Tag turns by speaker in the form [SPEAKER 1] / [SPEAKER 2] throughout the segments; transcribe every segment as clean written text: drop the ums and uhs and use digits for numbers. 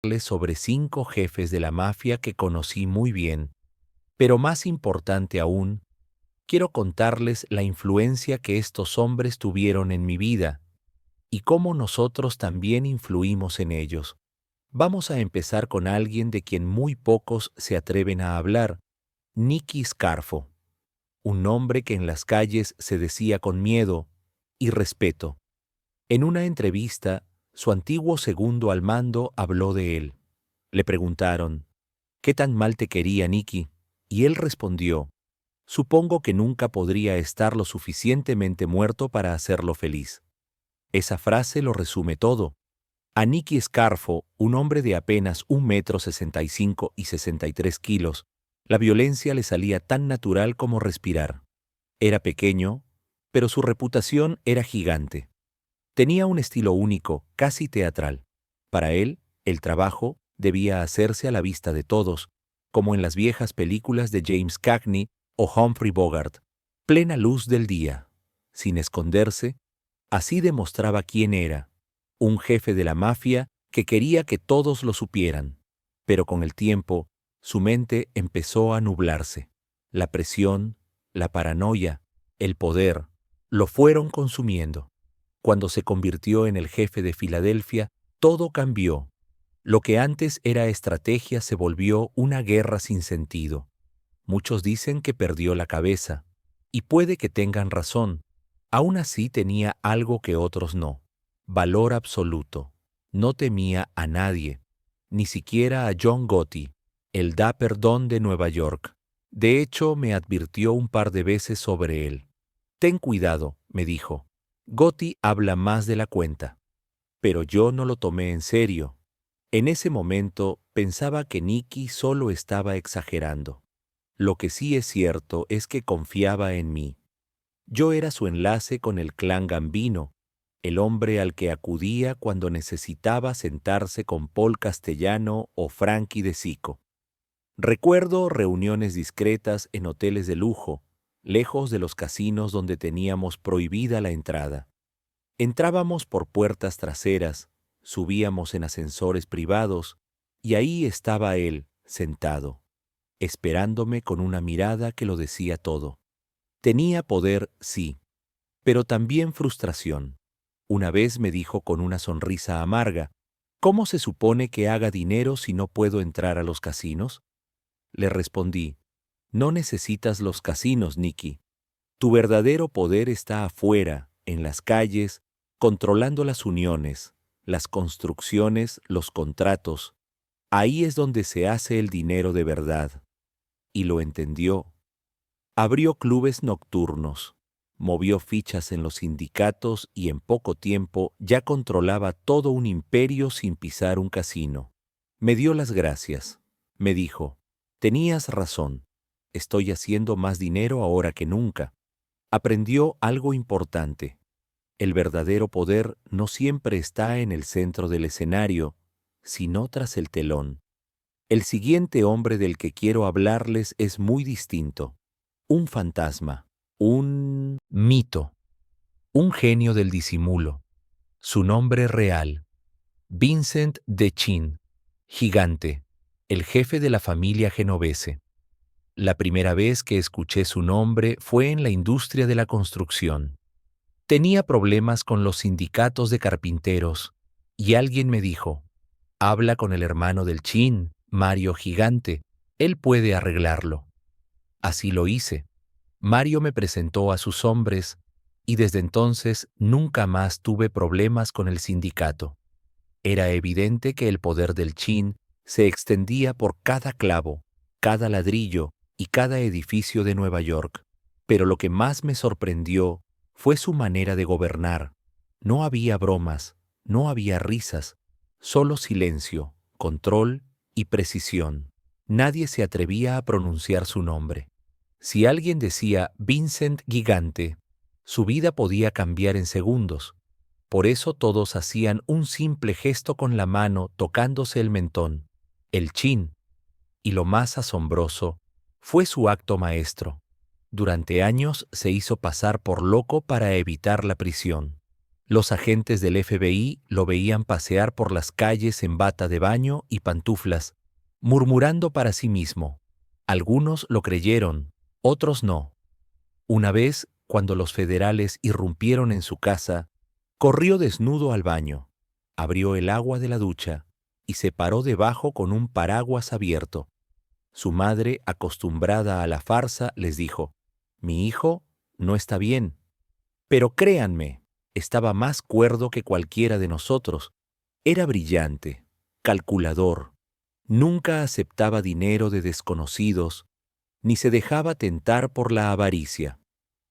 [SPEAKER 1] contarles sobre 5 jefes de la mafia que conocí muy bien, pero más importante aún, quiero contarles la influencia que estos hombres tuvieron en mi vida y cómo nosotros también influimos en ellos. Vamos a empezar con alguien de quien muy pocos se atreven a hablar, Nicky Scarfo, un nombre que en las calles se decía con miedo y respeto. En una entrevista, su antiguo segundo al mando habló de él. Le preguntaron, ¿qué tan mal te quería, Nicky? Y él respondió, supongo que nunca podría estar lo suficientemente muerto para hacerlo feliz. Esa frase lo resume todo. A Nicky Scarfo, un hombre de apenas 1,65 m y 63 kilos, la violencia le salía tan natural como respirar. Era pequeño, pero su reputación era gigante. Tenía un estilo único, casi teatral. Para él, el trabajo debía hacerse a la vista de todos, como en las viejas películas de James Cagney o Humphrey Bogart, plena luz del día, sin esconderse. Así demostraba quién era, un jefe de la mafia que quería que todos lo supieran. Pero con el tiempo, su mente empezó a nublarse. La presión, la paranoia, el poder, lo fueron consumiendo. Cuando se convirtió en el jefe de Filadelfia, todo cambió. Lo que antes era estrategia se volvió una guerra sin sentido. Muchos dicen que perdió la cabeza, y puede que tengan razón. Aún así tenía algo que otros no: valor absoluto. No temía a nadie, ni siquiera a John Gotti, el dapper don de Nueva York. De hecho, me advirtió un par de veces sobre él. Ten cuidado, me dijo. Gotti habla más de la cuenta. Pero yo no lo tomé en serio. En ese momento pensaba que Nicky solo estaba exagerando. Lo que sí es cierto es que confiaba en mí. Yo era su enlace con el clan Gambino, el hombre al que acudía cuando necesitaba sentarse con Paul Castellano o Frankie De Sico. Recuerdo reuniones discretas en hoteles de lujo, lejos de los casinos donde teníamos prohibida la entrada. Entrábamos por puertas traseras, subíamos en ascensores privados, y ahí estaba él, sentado, esperándome con una mirada que lo decía todo. Tenía poder, sí, pero también frustración. Una vez me dijo con una sonrisa amarga, ¿cómo se supone que haga dinero si no puedo entrar a los casinos? Le respondí, no necesitas los casinos, Nicky. Tu verdadero poder está afuera, en las calles, controlando las uniones, las construcciones, los contratos. Ahí es donde se hace el dinero de verdad. Y lo entendió. Abrió clubes nocturnos, movió fichas en los sindicatos y en poco tiempo ya controlaba todo un imperio sin pisar un casino. Me dio las gracias. Me dijo, tenías razón, estoy haciendo más dinero ahora que nunca. Aprendió algo importante. El verdadero poder no siempre está en el centro del escenario, sino tras el telón. El siguiente hombre del que quiero hablarles es muy distinto. Un fantasma, un mito, un genio del disimulo. Su nombre real, Vincent de Chin, gigante, el jefe de la familia genovese. La primera vez que escuché su nombre fue en la industria de la construcción. Tenía problemas con los sindicatos de carpinteros, y alguien me dijo, habla con el hermano del Chin, Mario Gigante, él puede arreglarlo. Así lo hice. Mario me presentó a sus hombres, y desde entonces nunca más tuve problemas con el sindicato. Era evidente que el poder del Chin se extendía por cada clavo, cada ladrillo y cada edificio de Nueva York. Pero lo que más me sorprendió fue su manera de gobernar. No había bromas, no había risas, solo silencio, control y precisión. Nadie se atrevía a pronunciar su nombre. Si alguien decía Vincent Gigante, su vida podía cambiar en segundos. Por eso todos hacían un simple gesto con la mano tocándose el mentón, el chin. Y lo más asombroso fue su acto maestro. Durante años se hizo pasar por loco para evitar la prisión. Los agentes del FBI lo veían pasear por las calles en bata de baño y pantuflas, murmurando para sí mismo. Algunos lo creyeron, otros no. Una vez, cuando los federales irrumpieron en su casa, corrió desnudo al baño, abrió el agua de la ducha y se paró debajo con un paraguas abierto. Su madre, acostumbrada a la farsa, les dijo: «Mi hijo no está bien». Pero créanme, estaba más cuerdo que cualquiera de nosotros. Era brillante, calculador, nunca aceptaba dinero de desconocidos, ni se dejaba tentar por la avaricia.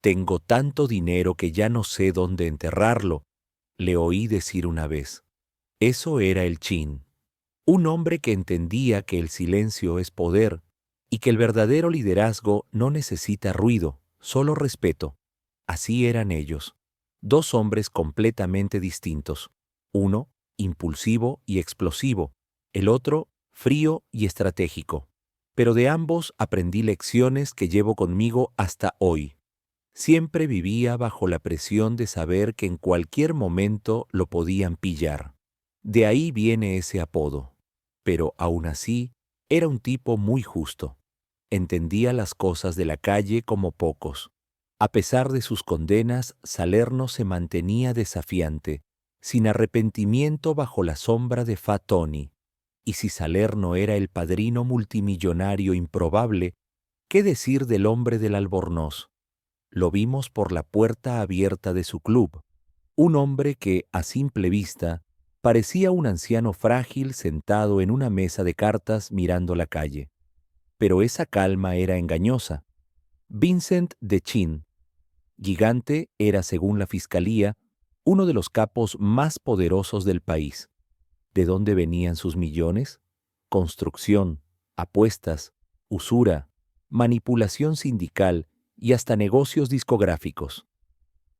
[SPEAKER 1] «Tengo tanto dinero que ya no sé dónde enterrarlo», le oí decir una vez. Eso era el Chin, un hombre que entendía que el silencio es poder y que el verdadero liderazgo no necesita ruido, solo respeto. Así eran ellos, dos hombres completamente distintos, uno impulsivo y explosivo, el otro frío y estratégico. Pero de ambos aprendí lecciones que llevo conmigo hasta hoy. Siempre vivía bajo la presión de saber que en cualquier momento lo podían pillar. De ahí viene ese apodo. Pero aún así, era un tipo muy justo. Entendía las cosas de la calle como pocos. A pesar de sus condenas, Salerno se mantenía desafiante, sin arrepentimiento bajo la sombra de Fat Tony. Y si Salerno era el padrino multimillonario improbable, ¿qué decir del hombre del Albornoz? Lo vimos por la puerta abierta de su club, un hombre que, a simple vista, parecía un anciano frágil sentado en una mesa de cartas mirando la calle. Pero esa calma era engañosa. Vincent de Chin, gigante, era, según la fiscalía, uno de los capos más poderosos del país. ¿De dónde venían sus millones? Construcción, apuestas, usura, manipulación sindical y hasta negocios discográficos.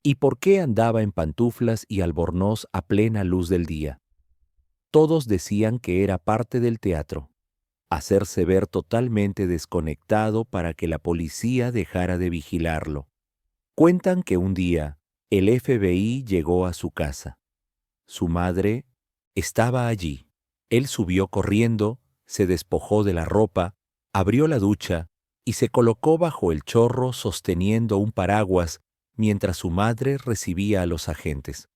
[SPEAKER 1] ¿Y por qué andaba en pantuflas y albornoz a plena luz del día? Todos decían que era parte del teatro, hacerse ver totalmente desconectado para que la policía dejara de vigilarlo. Cuentan que un día el FBI llegó a su casa. Su madre estaba allí. Él subió corriendo, se despojó de la ropa, abrió la ducha y se colocó bajo el chorro sosteniendo un paraguas mientras su madre recibía a los agentes.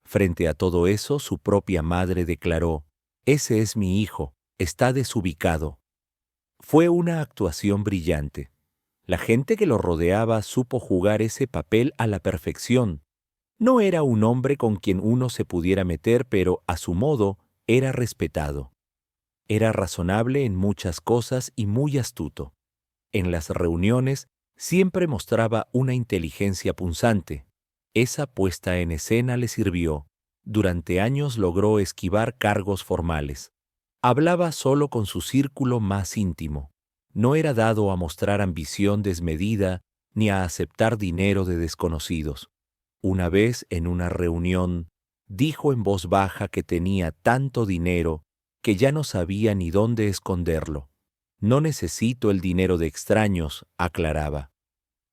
[SPEAKER 1] Frente a todo eso, su propia madre declaró: «Ese es mi hijo, está desubicado». Fue una actuación brillante. La gente que lo rodeaba supo jugar ese papel a la perfección. No era un hombre con quien uno se pudiera meter, pero a su modo era respetado. Era razonable en muchas cosas y muy astuto. En las reuniones siempre mostraba una inteligencia punzante. Esa puesta en escena le sirvió. Durante años logró esquivar cargos formales. Hablaba solo con su círculo más íntimo. No era dado a mostrar ambición desmedida ni a aceptar dinero de desconocidos. Una vez, en una reunión, dijo en voz baja que tenía tanto dinero que ya no sabía ni dónde esconderlo. «No necesito el dinero de extraños», aclaraba.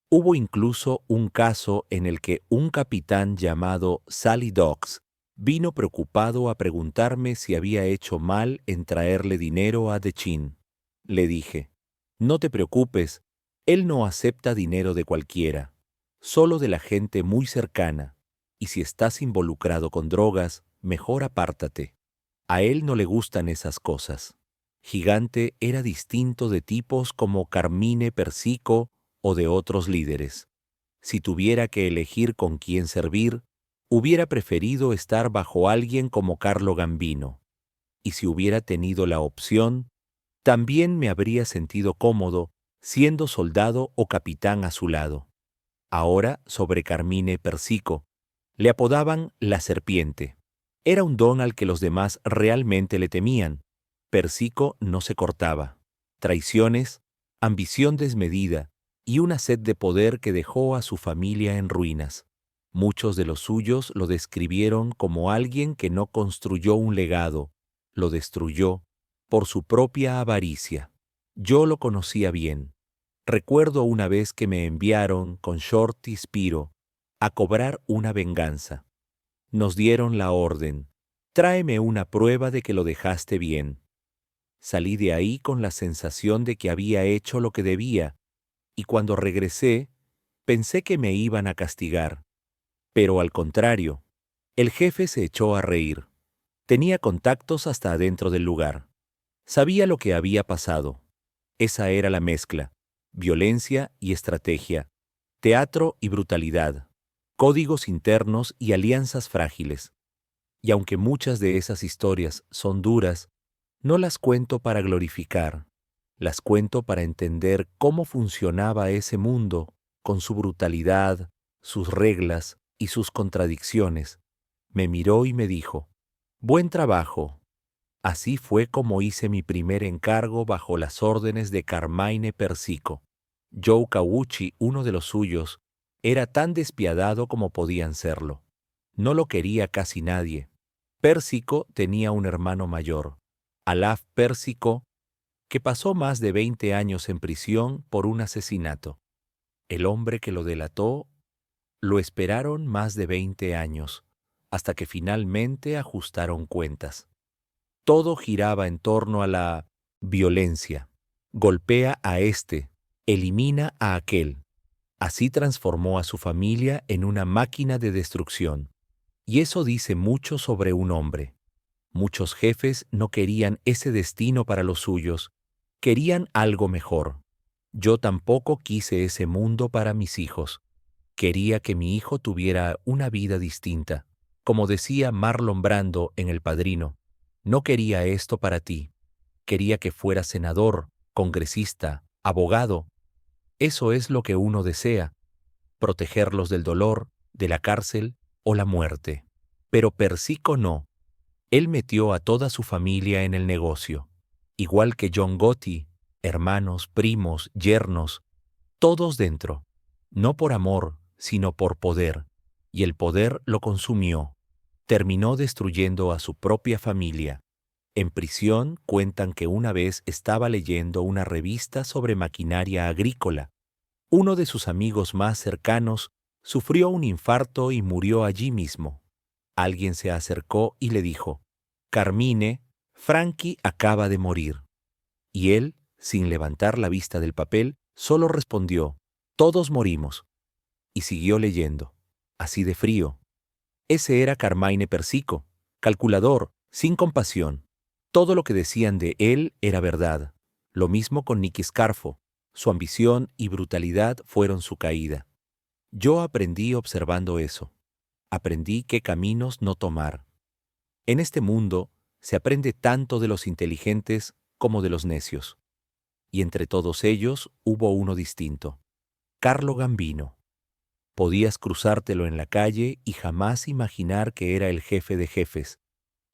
[SPEAKER 1] Hubo incluso un caso en el que un capitán llamado Sally Dawes vino preocupado a preguntarme si había hecho mal en traerle dinero a The Chin. Le dije: «No te preocupes, él no acepta dinero de cualquiera, solo de la gente muy cercana, y si estás involucrado con drogas, mejor apártate. A él no le gustan esas cosas». Gigante era distinto de tipos como Carmine Persico o de otros líderes. Si tuviera que elegir con quién servir, hubiera preferido estar bajo alguien como Carlo Gambino. Y si hubiera tenido la opción, también me habría sentido cómodo siendo soldado o capitán a su lado. Ahora, sobre Carmine Persico, le apodaban la serpiente. Era un don al que los demás realmente le temían. Persico no se cortaba. Traiciones, ambición desmedida y una sed de poder que dejó a su familia en ruinas. Muchos de los suyos lo describieron como alguien que no construyó un legado, lo destruyó por su propia avaricia. Yo lo conocía bien. Recuerdo una vez que me enviaron con Shorty Spiro a cobrar una venganza. Nos dieron la orden. Tráeme una prueba de que lo dejaste bien. Salí de ahí con la sensación de que había hecho lo que debía, y cuando regresé, pensé que me iban a castigar. Pero al contrario, el jefe se echó a reír. Tenía contactos hasta adentro del lugar. Sabía lo que había pasado. Esa era la mezcla: violencia y estrategia, teatro y brutalidad, códigos internos y alianzas frágiles. Y aunque muchas de esas historias son duras, no las cuento para glorificar, las cuento para entender cómo funcionaba ese mundo, con su brutalidad, sus reglas y sus contradicciones. Me miró y me dijo: «Buen trabajo». Así fue como hice mi primer encargo bajo las órdenes de Carmine Persico. Joe Kawuchi, uno de los suyos, era tan despiadado como podían serlo. No lo quería casi nadie. Persico tenía un hermano mayor, Alaf Persico, que pasó más de 20 años en prisión por un asesinato. El hombre que lo delató lo esperaron más de 20 años, hasta que finalmente ajustaron cuentas. Todo giraba en torno a la violencia. Golpea a este, elimina a aquel. Así transformó a su familia en una máquina de destrucción. Y eso dice mucho sobre un hombre. Muchos jefes no querían ese destino para los suyos, querían algo mejor. Yo tampoco quise ese mundo para mis hijos. Quería que mi hijo tuviera una vida distinta. Como decía Marlon Brando en El Padrino, no quería esto para ti. Quería que fuera senador, congresista, abogado. Eso es lo que uno desea, protegerlos del dolor, de la cárcel o la muerte. Pero Persico no. Él metió a toda su familia en el negocio, igual que John Gotti, hermanos, primos, yernos, todos dentro, no por amor, sino por poder, y el poder lo consumió. Terminó destruyendo a su propia familia. En prisión cuentan que una vez estaba leyendo una revista sobre maquinaria agrícola. Uno de sus amigos más cercanos sufrió un infarto y murió allí mismo. Alguien se acercó y le dijo: «Carmine, Frankie acaba de morir». Y él, sin levantar la vista del papel, solo respondió: «Todos morimos». Y siguió leyendo, así de frío. Ese era Carmine Persico, calculador, sin compasión. Todo lo que decían de él era verdad. Lo mismo con Nicky Scarfo. Su ambición y brutalidad fueron su caída. Yo aprendí observando eso. Aprendí qué caminos no tomar. En este mundo se aprende tanto de los inteligentes como de los necios. Y entre todos ellos hubo uno distinto: Carlo Gambino. Podías cruzártelo en la calle y jamás imaginar que era el jefe de jefes,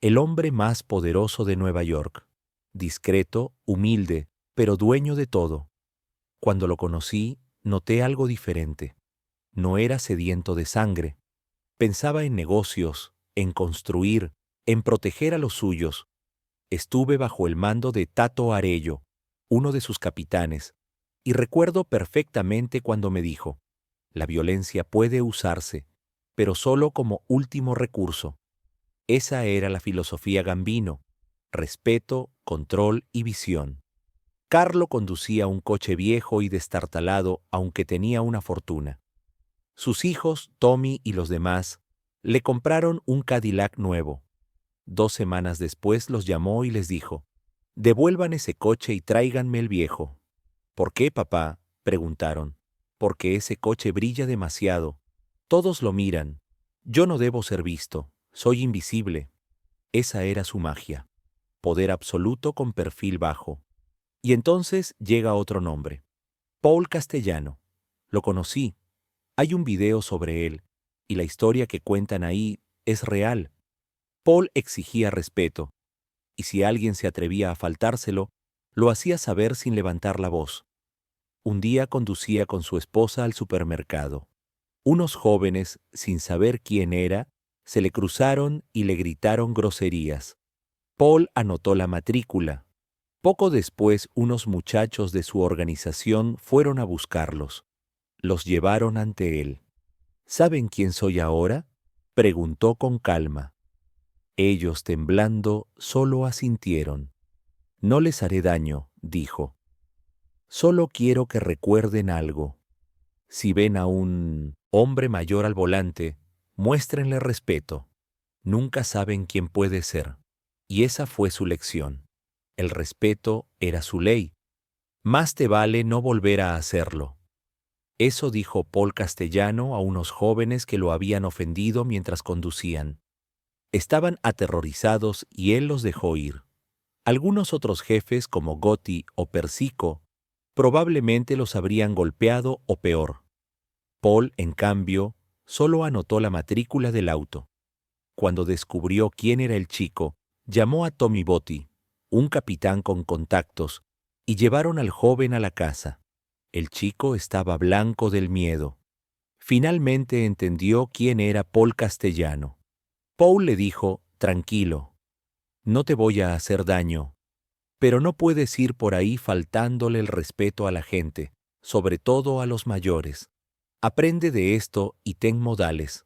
[SPEAKER 1] el hombre más poderoso de Nueva York. Discreto, humilde, pero dueño de todo. Cuando lo conocí, noté algo diferente. No era sediento de sangre. Pensaba en negocios, en construir, en proteger a los suyos. Estuve bajo el mando de Tato Arello, uno de sus capitanes, y recuerdo perfectamente cuando me dijo: «La violencia puede usarse, pero solo como último recurso». Esa era la filosofía Gambino: respeto, control y visión. Carlo conducía un coche viejo y destartalado, aunque tenía una fortuna. Sus hijos, Tommy y los demás, le compraron un Cadillac nuevo. 2 semanas después los llamó y les dijo: «Devuelvan ese coche y tráiganme el viejo». «¿Por qué, papá?», preguntaron. «Porque ese coche brilla demasiado. Todos lo miran. Yo no debo ser visto. Soy invisible». Esa era su magia. Poder absoluto con perfil bajo. Y entonces llega otro nombre: Paul Castellano. Lo conocí. Hay un video sobre él, y la historia que cuentan ahí es real. Paul exigía respeto, y si alguien se atrevía a faltárselo, lo hacía saber sin levantar la voz. Un día conducía con su esposa al supermercado. Unos jóvenes, sin saber quién era, se le cruzaron y le gritaron groserías. Paul anotó la matrícula. Poco después, unos muchachos de su organización fueron a buscarlos. Los llevaron ante él. ¿Saben quién soy ahora? Preguntó con calma. Ellos, temblando, solo asintieron. No les haré daño, dijo. Solo quiero que recuerden algo. Si ven a un hombre mayor al volante, muéstrenle respeto. Nunca saben quién puede ser. Y esa fue su lección. El respeto era su ley. Más te vale no volver a hacerlo. Eso dijo Paul Castellano a unos jóvenes que lo habían ofendido mientras conducían. Estaban aterrorizados y él los dejó ir. Algunos otros jefes, como Gotti o Persico, probablemente los habrían golpeado o peor. Paul, en cambio, solo anotó la matrícula del auto. Cuando descubrió quién era el chico, llamó a Tommy Botti, un capitán con contactos, y llevaron al joven a la casa. El chico estaba blanco del miedo. Finalmente entendió quién era Paul Castellano. Paul le dijo, tranquilo, no te voy a hacer daño, pero no puedes ir por ahí faltándole el respeto a la gente, sobre todo a los mayores. Aprende de esto y ten modales.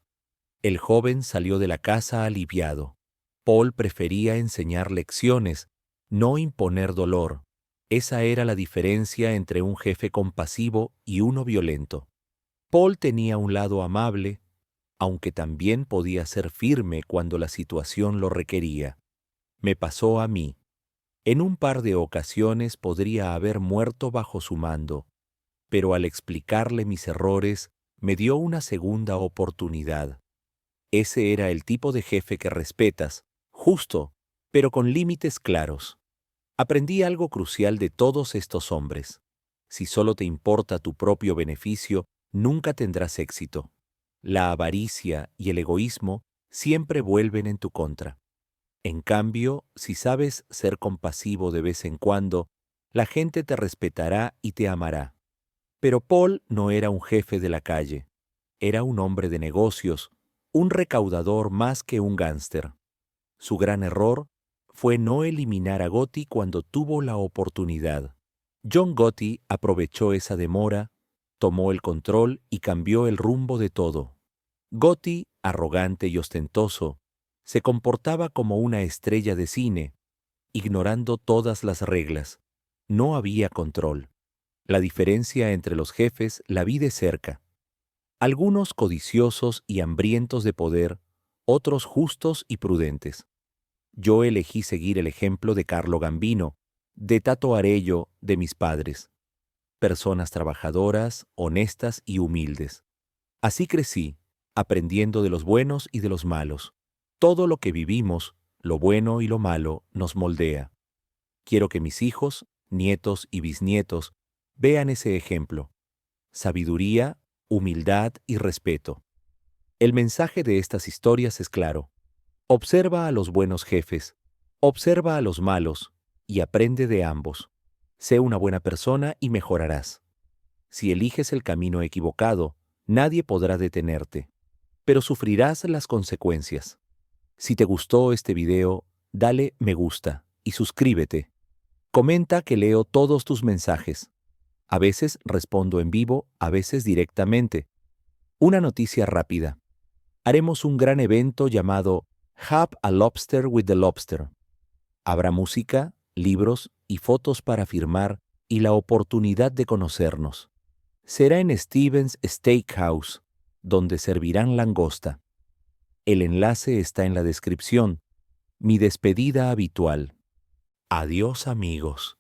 [SPEAKER 1] El joven salió de la casa aliviado. Paul prefería enseñar lecciones, no imponer dolor. Esa era la diferencia entre un jefe compasivo y uno violento. Paul tenía un lado amable, aunque también podía ser firme cuando la situación lo requería. Me pasó a mí. En un par de ocasiones podría haber muerto bajo su mando, pero al explicarle mis errores, me dio una segunda oportunidad. Ese era el tipo de jefe que respetas, justo, pero con límites claros. Aprendí algo crucial de todos estos hombres. Si solo te importa tu propio beneficio, nunca tendrás éxito. La avaricia y el egoísmo siempre vuelven en tu contra. En cambio, si sabes ser compasivo de vez en cuando, la gente te respetará y te amará. Pero Paul no era un jefe de la calle. Era un hombre de negocios, un recaudador más que un gánster. Su gran error fue no eliminar a Gotti cuando tuvo la oportunidad. John Gotti aprovechó esa demora, tomó el control y cambió el rumbo de todo. Gotti, arrogante y ostentoso, se comportaba como una estrella de cine, ignorando todas las reglas. No había control. La diferencia entre los jefes la vi de cerca. Algunos codiciosos y hambrientos de poder, otros justos y prudentes. Yo elegí seguir el ejemplo de Carlo Gambino, de Tato Arello, de mis padres. Personas trabajadoras, honestas y humildes. Así crecí, aprendiendo de los buenos y de los malos. Todo lo que vivimos, lo bueno y lo malo, nos moldea. Quiero que mis hijos, nietos y bisnietos vean ese ejemplo. Sabiduría, humildad y respeto. El mensaje de estas historias es claro. Observa a los buenos jefes, observa a los malos y aprende de ambos. Sé una buena persona y mejorarás. Si eliges el camino equivocado, nadie podrá detenerte, pero sufrirás las consecuencias. Si te gustó este video, dale me gusta y suscríbete. Comenta que leo todos tus mensajes. A veces respondo en vivo, a veces directamente. Una noticia rápida. Haremos un gran evento llamado Have a Lobster with the Lobster. Habrá música, libros y fotos para firmar y la oportunidad de conocernos. Será en Stevens Steakhouse, donde servirán langosta. El enlace está en la descripción. Mi despedida habitual. Adiós, amigos.